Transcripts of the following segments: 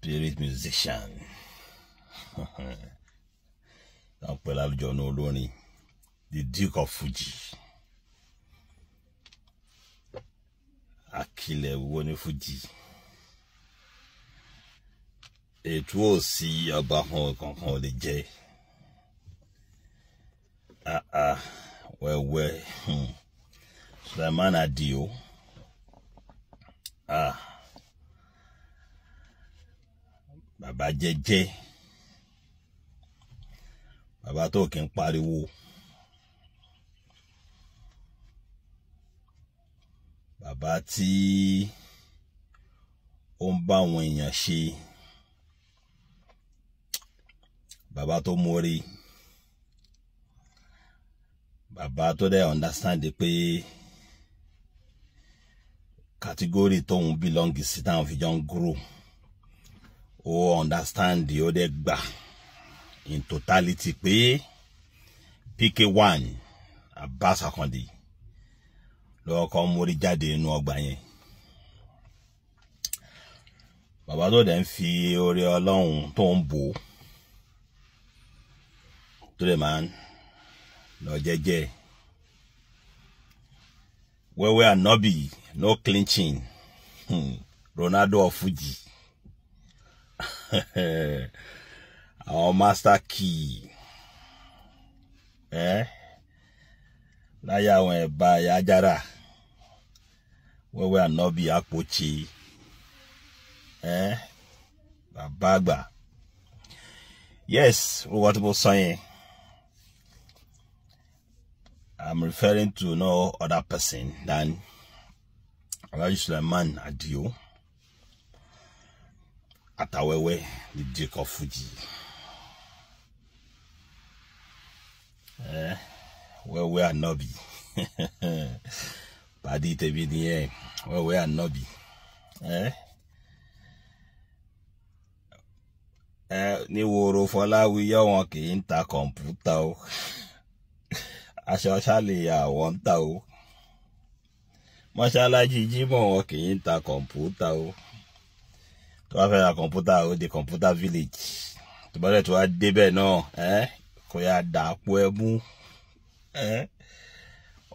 spirit musician. The Duke of Fuji. Akile Woni Fuji. It was see about Hong Kong the J. Well, Sulaiman Adio. Baba JJ. Baba talking pariwo. Baba tí ó ń bá àwọn èèyàn ṣe. Baba tó mórí. Baba tó dẹ̀ understand pé category tóun belong sí táwọn fi jọ ń grow. Ó understand the other gbà in totality pé PK1 Abbas Akande lọ́wọ́ kan mórí jáde inú ọgbà yẹn. Bàbá tó dẹ̀ ń fi oore Ọlọ́run tó ń bò tó dẹ̀ máa ń lọ jẹ́jẹ́. Wẹ́wẹ́ ànábì, no clinching. Ronaldo of Fuji. Our master key. Láyà àwọn ẹ̀bá Yájára. Wẹ́wẹ́ ànábì àpòchì. Bàbá àgbà. Yes, what was saying? I'm referring to no other person than Alhaji Sulaiman Adio Atawewe, the Duke of Fuji. Where we are Nobi. Paddy Tebini, where we are Nobi. Ni woro fola wi yo won ki inta computer o. Aṣọ ṣálẹ̀ àwọn ta o. Mọ́ṣáláṣí Jímọ̀ wọn kì í ta kọ̀ǹpútà o. Tó bá fẹ́ ra kọ̀ǹpútà o, the computer village. Tó bá dẹ̀ tó wá débẹ̀ náà, kò yá dà àpò ẹbú.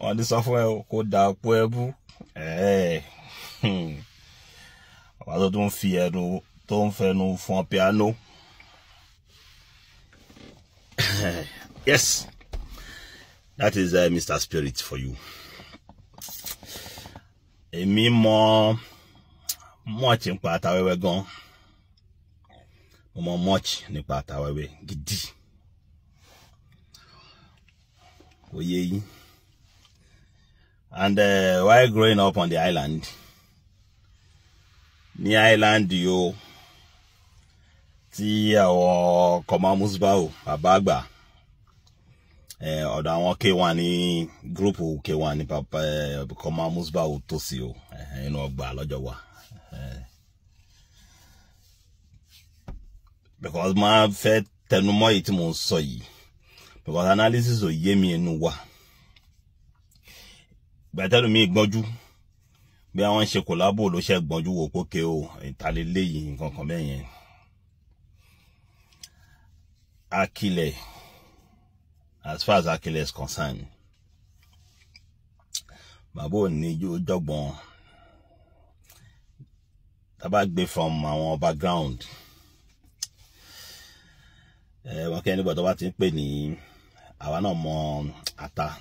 Wọ́n ní sọ fún ẹ kó dà àpò ẹbú. Àwọn tó tún fi ẹnu tó ń fẹnu fọn piano. Yes. That is Mr. Spirit for you. Èmi mọ̀ much nípa Atawewe gan. Mo mọ̀ much nípa Atawewe gidi. Ó yé yín. And while growing up on the island, ní island yo, tí àwọn Koma Musbau, bàbá àgbà. Ọ̀dọ̀ àwọn K1 ní group K1 ní papa Koma Musbau tó sí o inú ọgbà lọ́jọ́ wa. Because ma fẹ́ tẹnumọ́ èyí tí mo ń sọ yìí. Because analysis ò yé mi inú wa. Gbàtẹ́lu mi gbọ́njú. Bí àwọn ṣe collabo ló ṣe gbọ́njú wò pókè o ìtàlélé yìí nǹkan kan bẹ́ẹ̀ yẹn. Akile. As far as Akile is concerned, Babo ni jogbon. Taba gbe from our background. Wọ́n kẹ́ nígbà tó bá ti ń pè ní àwa náà mọ̀ ata,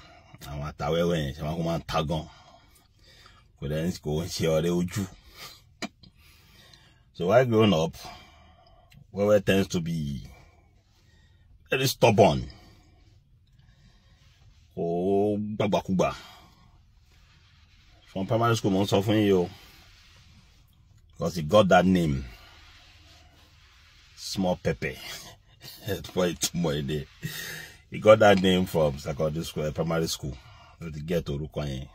àwọn Atawewe yẹn, ṣe wọ́n kó máa ń ta gan. Kò dẹ̀ ní kò ń ṣe ọ̀rẹ́ ojú. So while growing up, Wewe tends to be very stubborn. Oh, Babakuba. From primary school, most often you, because he got that name, Small Pepe. He got that name from secondary school, primary school. To get to Rukwanye.